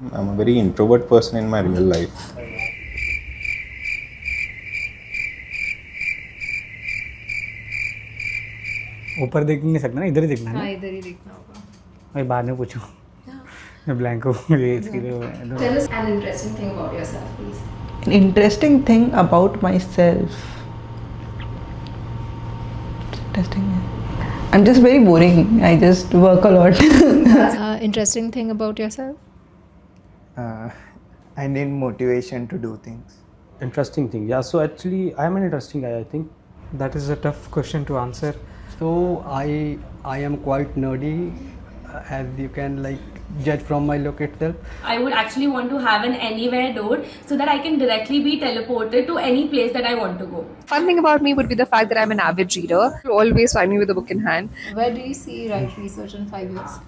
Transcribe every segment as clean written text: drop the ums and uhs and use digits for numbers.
I'm a very introvert person in my real life. ऊपर देख नहीं सकना ना, इधर ही देखना है हाँ ना? इधर ही देखना होगा. मैं बाद में पूछूँ. मैं ब्लैंक हूँ. ये सीधे. Tell us an interesting thing about yourself, please. An interesting thing about myself. Interesting. I'm just very boring. I just work a lot. Interesting thing about yourself? I need motivation to do things. Interesting thing. Yeah, so actually I am an interesting guy, I think. That is a tough question to answer. So I am quite nerdy, as you can judge from my look itself. I would actually want to have an anywhere door so that I can directly be teleported to any place that I want to go. Fun thing about me would be the fact that I'm an avid reader. You'll always find me with a book in hand. Where do you see Wright Research in 5 years?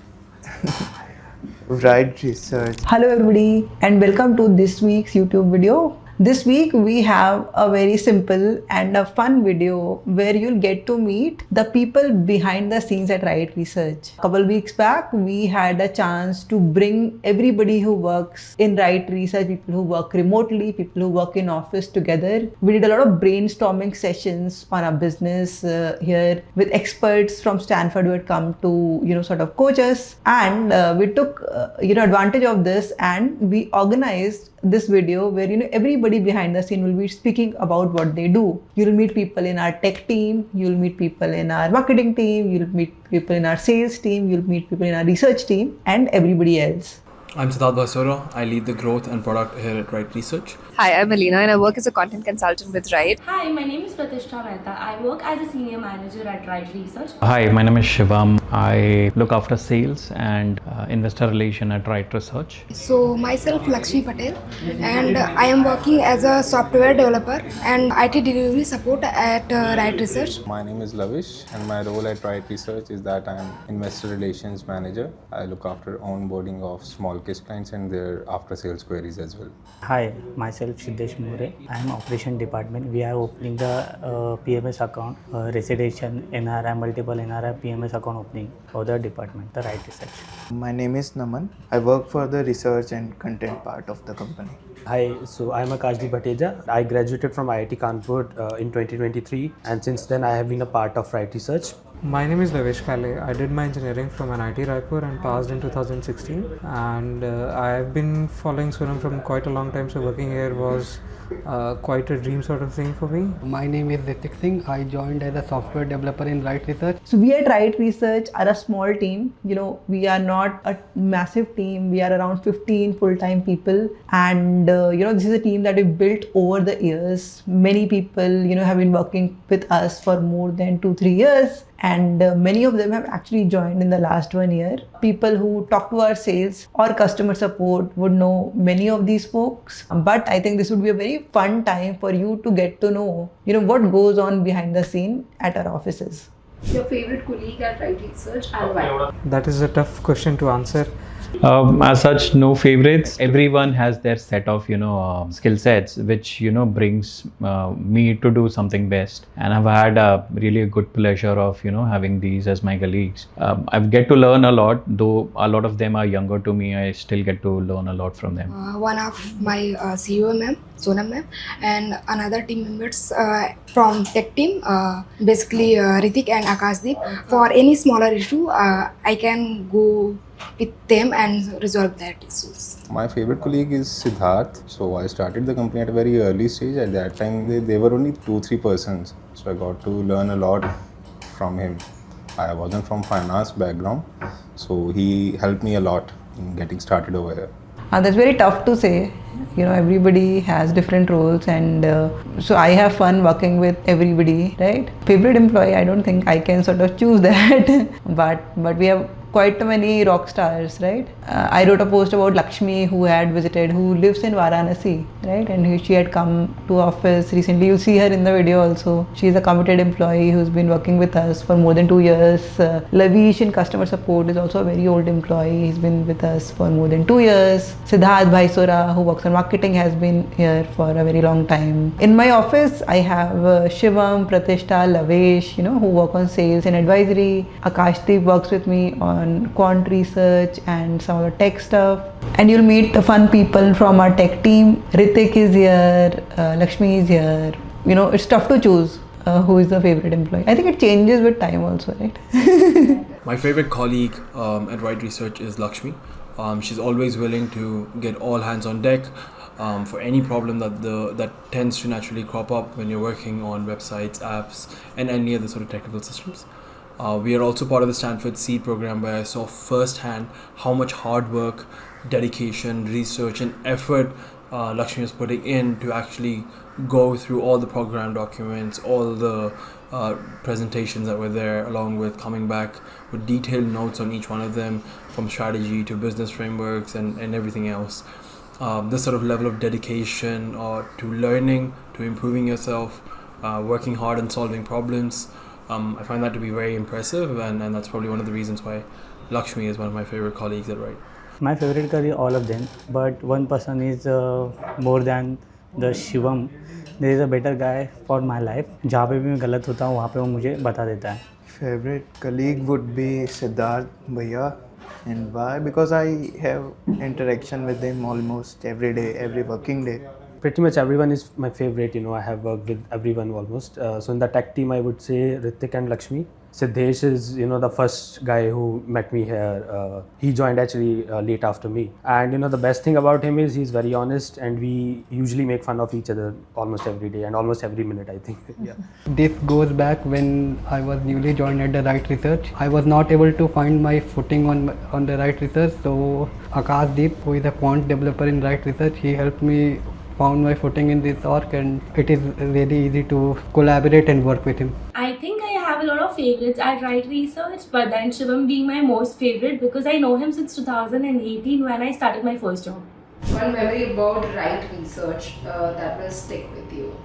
Wright Research. Hello everybody and welcome to this week's YouTube video. This week we have a very simple and a fun video where you'll get to meet the people behind the scenes at Wright Research. A couple weeks back we had a chance to bring everybody who works in Wright Research, people who work remotely, people who work in office together. We did a lot of brainstorming sessions on our business here with experts from Stanford who had come to sort of coach us, and we took advantage of this and we organized this video where everybody behind the scene will be speaking about what they do. You'll meet people in our tech team, you'll meet people in our marketing team, you'll meet people in our sales team, you'll meet people in our research team, and everybody else. I'm Siddharth Basura. I lead the growth and product here at Wright Research. Hi, I'm Alina and I work as a content consultant with Wright. Hi, my name is Pratishtha Mehta. I work as a senior manager at Wright Research. Hi, my name is Shivam. I look after sales and investor relation at Wright Research. So myself Lakshmi Patel, and I am working as a software developer and IT delivery support at Wright Research. My name is Lavish and my role at Wright Research is that I am investor relations manager. I look after onboarding of Smallcase clients and their after sales queries as well. Hi, myself Siddesh More. I am operation department. We are opening the PMS account, residential NRI, multiple NRI PMS account opening for the department, the Wright Research. My name is Naman. I work for the research and content part of the company. Hi, so I am Akashdeep Bhateja. I graduated from IIT Kanpur in 2023, and since then I have been a part of Wright Research. My name is Lavish Kale. I did my engineering from NIT Raipur and passed in 2016, and I have been following Sunam from quite a long time, so working here was quite a dream sort of thing for me. My name is Ritik Singh. I joined as a software developer in Wright Research. So we at Wright Research are a small team. We are not a massive team. We are around 15 full-time people, and this is a team that we built over the years. Many people have been working with us for more than 2-3 years. And many of them have actually joined in the last 1 year. People who talk to our sales or customer support would know many of these folks. But I think this would be a very fun time for you to get to know, what goes on behind the scene at our offices. Your favorite colleague at Wright Research and why? That is a tough question to answer. As such, no favorites. Everyone has their set of skill sets, which brings me to do something best. And I've had a really good pleasure of having these as my colleagues. I get to learn a lot, though a lot of them are younger to me. I still get to learn a lot from them. One of my CEO ma'am, Sonam ma'am, and another team members from tech team, basically Ritik and Akashdeep. For any smaller issue, I can go with them and resolve that issues. My favorite colleague is Siddharth. So I started the company at a very early stage. At that time, they were only 2-3 persons. So I got to learn a lot from him. I wasn't from finance background, so he helped me a lot in getting started over here. That's very tough to say. Everybody has different roles, and so I have fun working with everybody, right? Favorite employee, I don't think I can sort of choose that, but we have quite many rock stars, right? I wrote a post about Lakshmi who lives in Varanasi, right? And she had come to office recently. You'll see her in the video also. She's a committed employee who's been working with us for more than 2 years. Lavish in customer support is also a very old employee. He's been with us for more than 2 years. Siddharth Basura, who works on marketing, has been here for a very long time. In my office, I have Shivam, Pratishtha, Lavish, who work on sales and advisory. Akashdeep works with me on on quant research and some of the tech stuff. And you'll meet the fun people from our tech team. Ritik is here, Lakshmi is here. You know, it's tough to choose who is the favorite employee. I think it changes with time also, right? My favorite colleague at Wright Research is Lakshmi. She's always willing to get all hands on deck for any problem that tends to naturally crop up when you're working on websites, apps, and any other sort of technical systems. We are also part of the Stanford Seed program, where I saw firsthand how much hard work, dedication, research, and effort Lakshmi was putting in to actually go through all the program documents, all the presentations that were there, along with coming back with detailed notes on each one of them, from strategy to business frameworks and everything else. This sort of level of dedication to learning, to improving yourself, working hard and solving problems, I find that to be very impressive, and that's probably one of the reasons why Lakshmi is one of my favorite colleagues at Wright. My favorite career, all of them, but one person is more than the Shivam. There is a better guy for my life. जहाँ पे भी मैं गलत होता हूँ वहाँ पे वो मुझे बता देता है. Favorite colleague would be Siddharth Bhaiya. And why? Because I have interaction with him almost every day, every working day. Pretty much everyone is my favorite. I have worked with everyone almost. So in the tech team, I would say Ritik and Lakshmi. Siddesh is, the first guy who met me here. He joined actually late after me. And, the best thing about him is he's very honest, and we usually make fun of each other almost every day and almost every minute, I think. Yeah. This goes back when I was newly joined at the Wright Research. I was not able to find my footing on the Wright Research. So Akashdeep, who is a quant developer in Wright Research, he helped me found my footing in this org, and it is really easy to collaborate and work with him. I think I have a lot of favorites at Wright Research, but then Shivam being my most favorite because I know him since 2018 when I started my first job. One memory about Wright Research that will stick with you.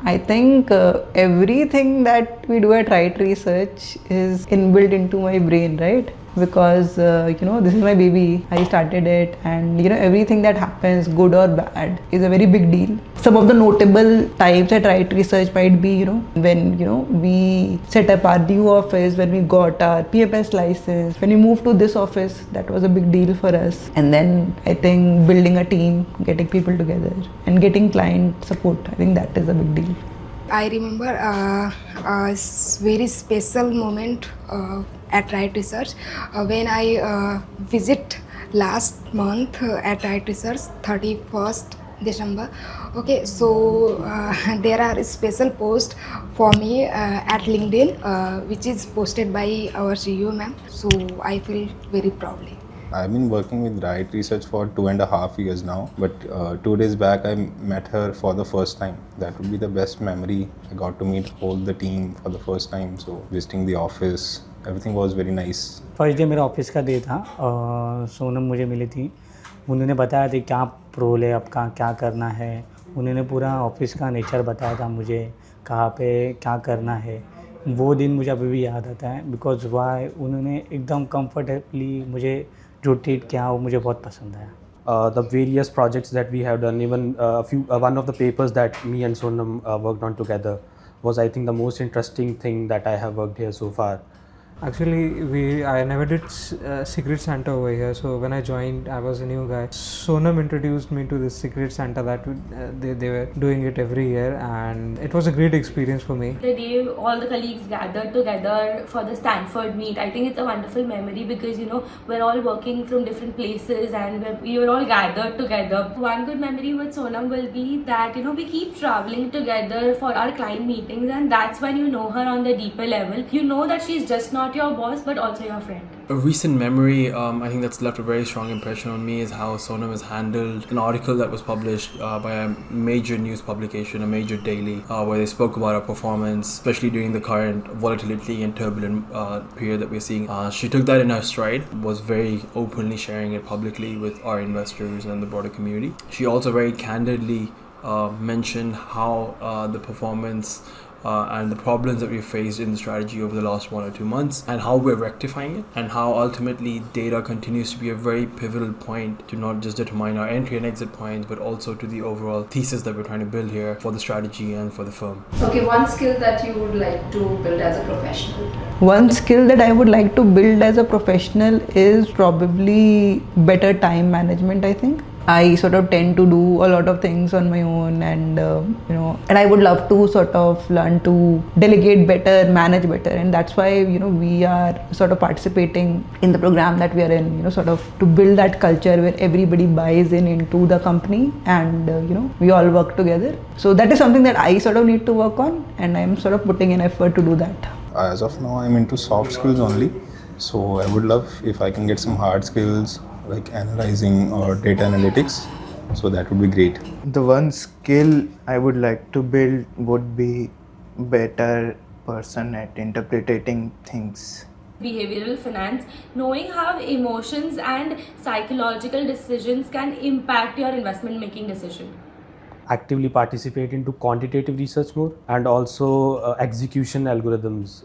I think everything that we do at Wright Research is inbuilt into my brain, right? Because this is my baby. I started it, and everything that happens, good or bad, is a very big deal. Some of the notable types at Wright Research might be when we set up our new office, when we got our PMS license, when we moved to this office, that was a big deal for us. And then I think building a team, getting people together, and getting client support, I think that is a big deal. I remember a very special moment at Wright Research when I visit last month at Wright Research, 31st December. Okay, so there are special posts for me at LinkedIn, which is posted by our CEO ma'am. So I feel very proudly. I've been working with Wright Research for 2.5 years now, but 2 days back I met her for the first time. That would be the best memory. I got to meet all the team for the first time, so visiting the office, everything was very nice. First day मेरा office का day था. सोनम मुझे मिली थी. उन्होंने बताया था क्या role है आपका, क्या करना है. उन्होंने पूरा ऑफिस का नेचर बताया था मुझे, कहाँ पे क्या करना है. वो दिन मुझे अभी भी याद आता है, बिकॉज वाई उन्होंने एकदम कंफर्टेबली मुझे जो ट्रीट किया वो मुझे बहुत पसंद आया. The various projects that we have done, even one of the papers that me and Sonam worked on together was, I think, the most interesting thing that I have worked here so far. Actually, I never did Secret Santa over here. So when I joined, I was a new guy. Sonam introduced me to this Secret Santa that they were doing it every year, and it was a great experience for me. The day all the colleagues gathered together for the Stanford meet, I think it's a wonderful memory because we're all working from different places and we were all gathered together. One good memory with Sonam will be that we keep traveling together for our client meetings, and that's when you know her on the deeper level. You know that she's just not your boss but also your friend. A recent memory, I think that's left a very strong impression on me, is how Sonam has handled an article that was published by a major news publication, a major daily, where they spoke about our performance, especially during the current volatility and turbulent period that we're seeing. She took that in her stride, was very openly sharing it publicly with our investors and the broader community. She also very candidly mentioned how the performance and the problems that we've faced in the strategy over the last 1 or 2 months, and how we're rectifying it, and how ultimately data continues to be a very pivotal point to not just determine our entry and exit points, but also to the overall thesis that we're trying to build here for the strategy and for the firm. Okay, one skill that you would like to build as a professional. One skill that I would like to build as a professional is probably better time management, I think. I sort of tend to do a lot of things on my own, and and I would love to sort of learn to delegate better, manage better, and that's why we are sort of participating in the program that we are in, sort of to build that culture where everybody buys into the company, and we all work together. So that is something that I sort of need to work on, and I'm sort of putting in effort to do that. As of now, I'm into soft skills only. So I would love if I can get some hard skills like analyzing or data analytics. So that would be great. The one skill I would like to build would be better person at interpreting things. Behavioral finance, knowing how emotions and psychological decisions can impact your investment making decision. Actively participate into quantitative research more, and also execution algorithms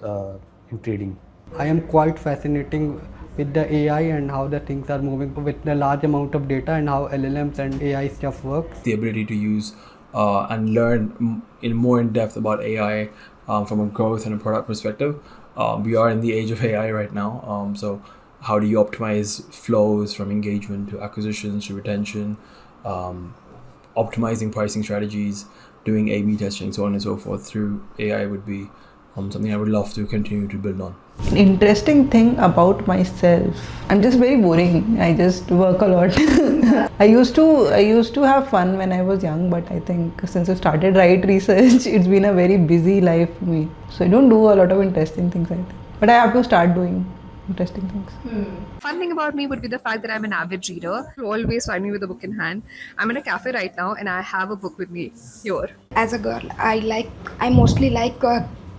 in trading. I am quite fascinating with the AI and how the things are moving with the large amount of data and how LLMs and AI stuff works. The ability to use and learn more in depth about AI from a growth and a product perspective. We are in the age of AI right now. So how do you optimize flows from engagement to acquisitions to retention, optimizing pricing strategies, doing A/B testing, so on and so forth through AI would be something I would love to continue to build on. An interesting thing about myself, I'm just very boring. I just work a lot. I used to have fun when I was young, but I think since I started Wright Research, it's been a very busy life for me. So I don't do a lot of interesting things, I think. But I have to start doing interesting things. Fun thing about me would be the fact that I'm an avid reader. You'll always find me with a book in hand. I'm in a cafe right now and I have a book with me here. As a girl, I mostly like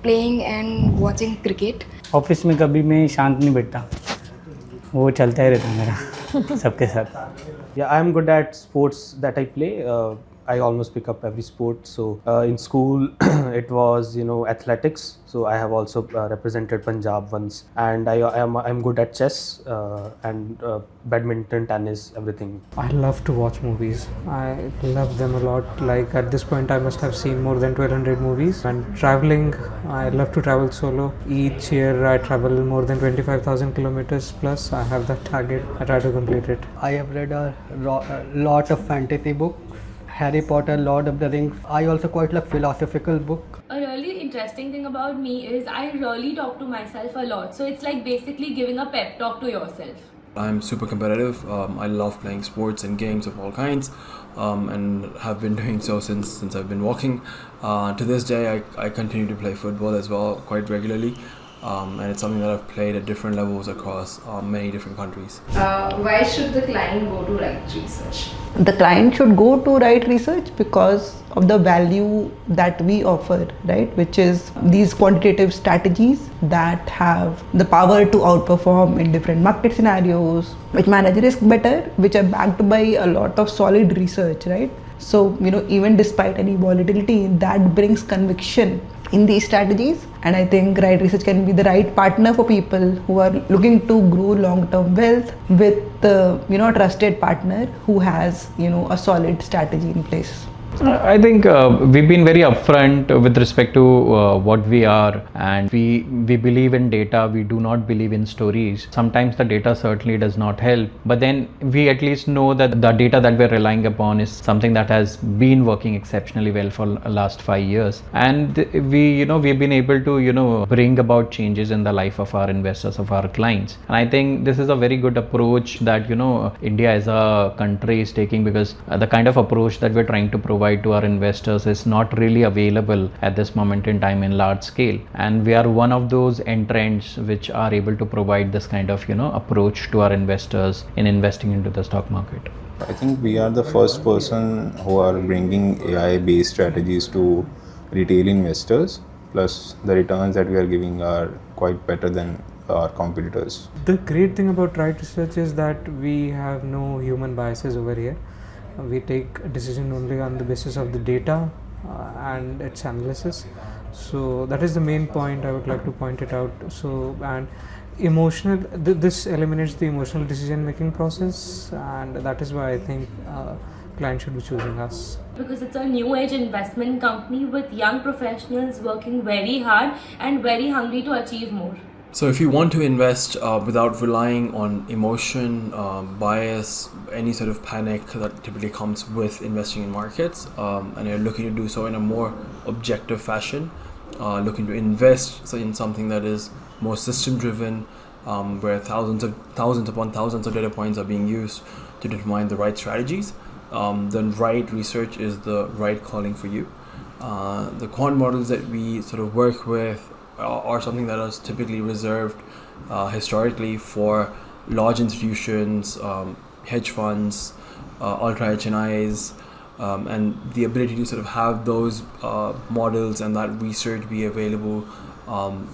playing and watching cricket. Office में कभी मैं शांत नहीं बैठता, वो चलता ही रहता मेरा सबके साथ. Yeah, I'm good at sports that I play. I almost pick up every sport. So in school, it was athletics. So I have also represented Punjab once, and I'm good at chess and badminton, tennis, everything. I love to watch movies. I love them a lot. Like at this point, I must have seen more than 1,200 movies. And traveling, I love to travel solo. Each year, I travel more than 25,000 kilometers plus. I have that target. I try to complete it. I have read a lot of fantasy books. Harry Potter, Lord of the Rings. I also quite like philosophical book. A really interesting thing about me is I really talk to myself a lot. So it's like basically giving a pep talk to yourself. I'm super competitive. I love playing sports and games of all kinds, and have been doing so since I've been walking. To this day, I continue to play football as well quite regularly. And it's something that I've played at different levels across many different countries. Why should the client go to Wright Research? The client should go to Wright Research because of the value that we offer, right? Which is these quantitative strategies that have the power to outperform in different market scenarios, which manage risk better, which are backed by a lot of solid research, right? So, even despite any volatility, that brings conviction in these strategies, and I think Wright Research can be the right partner for people who are looking to grow long-term wealth with a trusted partner who has a solid strategy in place. I think we've been very upfront with respect to what we are, and we believe in data. We do not believe in stories. Sometimes the data certainly does not help, but then we at least know that the data that we're relying upon is something that has been working exceptionally well for the last 5 years, and we've been able to bring about changes in the life of our investors, of our clients. And I think this is a very good approach that India as a country is taking, because the kind of approach that we're trying to provide to our investors is not really available at this moment in time in large scale, and we are one of those entrants which are able to provide this kind of approach to our investors in investing into the stock market. I think we are the first person who are bringing AI based strategies to retail investors, plus the returns that we are giving are quite better than our competitors. The great thing about Wright Research is that we have no human biases over here. We take a decision only on the basis of the data and its analysis. So that is the main point I would like to point it out. So, and this eliminates the emotional decision making process, and that is why I think clients should be choosing us. Because it's a new age investment company with young professionals working very hard and very hungry to achieve more. So if you want to invest without relying on emotion, bias, any sort of panic that typically comes with investing in markets, and you're looking to do so in a more objective fashion, looking to invest in something that is more system driven, where thousands upon thousands of data points are being used to determine the right strategies, then Wright Research is the right calling for you. The quant models that we sort of work with are something that is typically reserved historically for large institutions, hedge funds, ultra HNIs, and the ability to sort of have those models and that research be available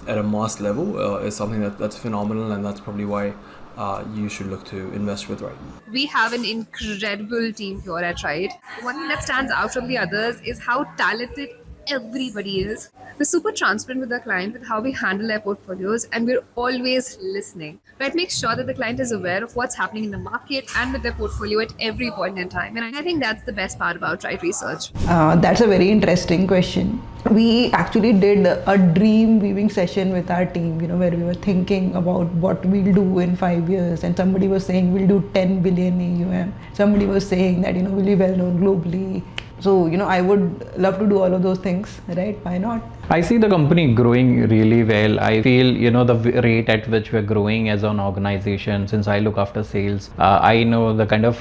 at a mass level is something that's phenomenal, and that's probably why you should look to invest with Wright. We have an incredible team here at Wright. One thing that stands out from the others is how talented everybody is. We're super transparent with our client with how we handle their portfolios, and we're always listening. Wright makes sure that the client is aware of what's happening in the market and with their portfolio at every point in time. And I think that's the best part about Wright Research. That's a very interesting question. We actually did a dream weaving session with our team, where we were thinking about what we'll do in 5 years, and somebody was saying we'll do 10 billion AUM. Somebody was saying that, we'll be well known globally. So, I would love to do all of those things, right? Why not? I see the company growing really well. I feel, the rate at which we're growing as an organization, since I look after sales, I know the kind of,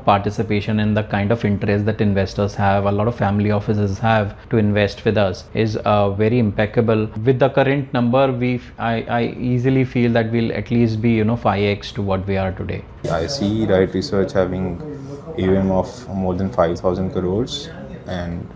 participation and the kind of interest that investors have, a lot of family offices have to invest with us is very impeccable. With the current number, I easily feel that we'll at least be, 5x to what we are today. I see Wright Research having AUM of more than 5,000 crores and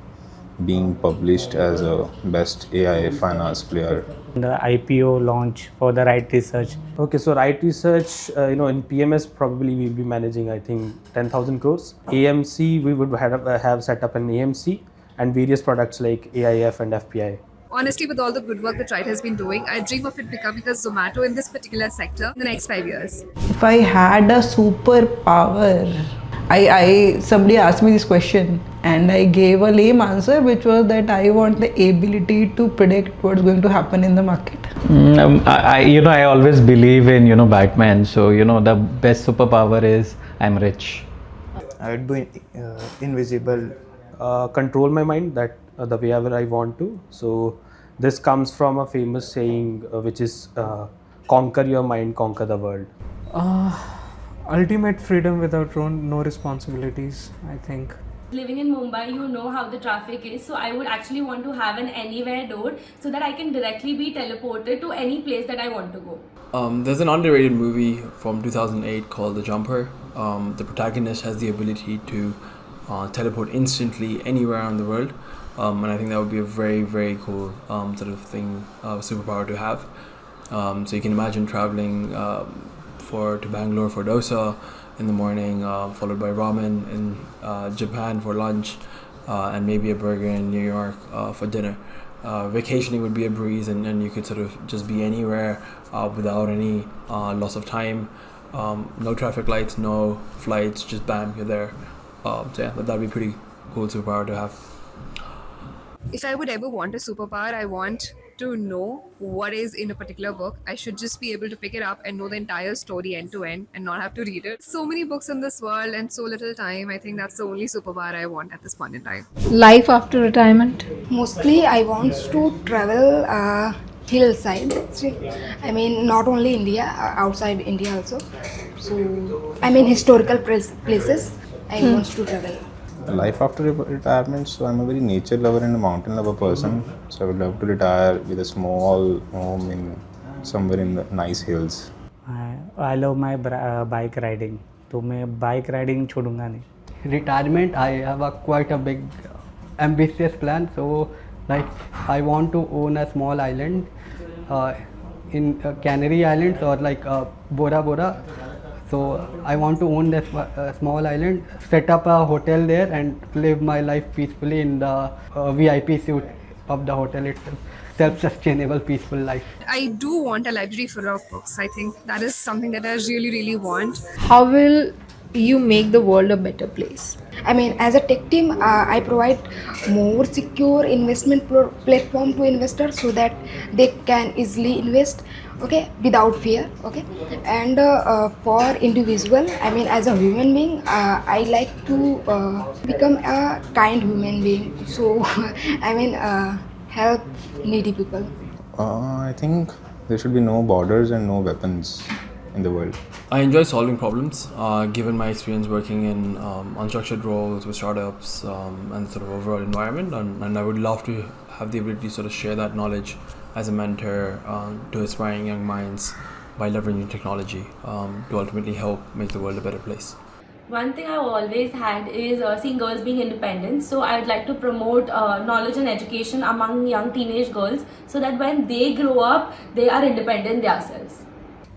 being published as a best AI finance player. The IPO launch for the Wright Research. Okay, so Wright Research, in PMS probably we'll be managing, I think, 10,000 crores. AMC, we would have set up an AMC and various products like AIF and FPI. Honestly, with all the good work that Wright has been doing, I dream of it becoming a Zomato in this particular sector in the next 5 years. If I had a superpower, somebody asked me this question and I gave a lame answer, which was that I want the ability to predict what's going to happen in the market. I always believe in, Batman. So, the best superpower is I'm rich. I would be invisible. Control my mind that the way ever I want to. So this comes from a famous saying which is conquer your mind, conquer the world. Ultimate freedom without no responsibilities, I think. Living in Mumbai, you know how the traffic is, so I would actually want to have an anywhere door so that I can directly be teleported to any place that I want to go. There's an underrated movie from 2008 called The Jumper. The protagonist has the ability to teleport instantly anywhere around the world, and I think that would be a very, very cool sort of thing, superpower to have. So you can imagine traveling to Bangalore for dosa in the morning, followed by ramen in Japan for lunch, and maybe a burger in New York for dinner. Vacationing would be a breeze, and you could sort of just be anywhere without any loss of time. No traffic lights, no flights, just bam, you're there. So yeah, that'd be pretty cool superpower to have. If I would ever want a superpower, I want to know what is in a particular book. I should just be able to pick it up and know the entire story end to end and not have to read it. So many books in this world and so little time. I think that's the only superpower I want at this point in time. Life after retirement. Mostly I want to travel hillside. I mean, not only India, outside India also. So, I mean, historical places I want to travel. Life after retirement, so I'm a very nature lover and a mountain lover person. So I would love to retire with a small home somewhere in the nice hills. I love my bike riding. तो मैं bike riding छोड़ूंगा नहीं. Retirement, I have quite a big ambitious plan. So like I want to own a small island in Canary Islands or like Bora Bora. So I want to own this small island, set up a hotel there and live my life peacefully in the VIP suite of the hotel itself. Self-sustainable, peaceful life. I do want a library full of books. I think that is something that I really, really want. How will you make the world a better place? I mean, as a tech team, I provide more secure investment platform to investors so that they can easily invest, okay, without fear, okay. And for individual, I mean, as a human being, I like to become a kind human being. So, I mean, help needy people. I think there should be no borders and no weapons in the world. I enjoy solving problems, given my experience working in unstructured roles with startups and sort of overall environment, and I would love to have the ability to sort of share that knowledge as a mentor to aspiring young minds by leveraging technology to ultimately help make the world a better place. One thing I've always had is seeing girls being independent. So I'd like to promote knowledge and education among young teenage girls so that when they grow up, they are independent themselves.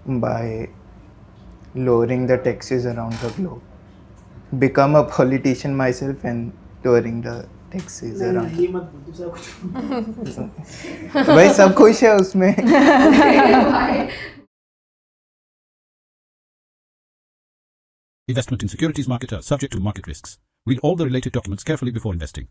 By lowering the taxes around the globe. Become a politician myself and lowering the taxes around. भाई सब खुश है उसमें. Investment in securities market are subject to market risks. Read all the related documents carefully before investing.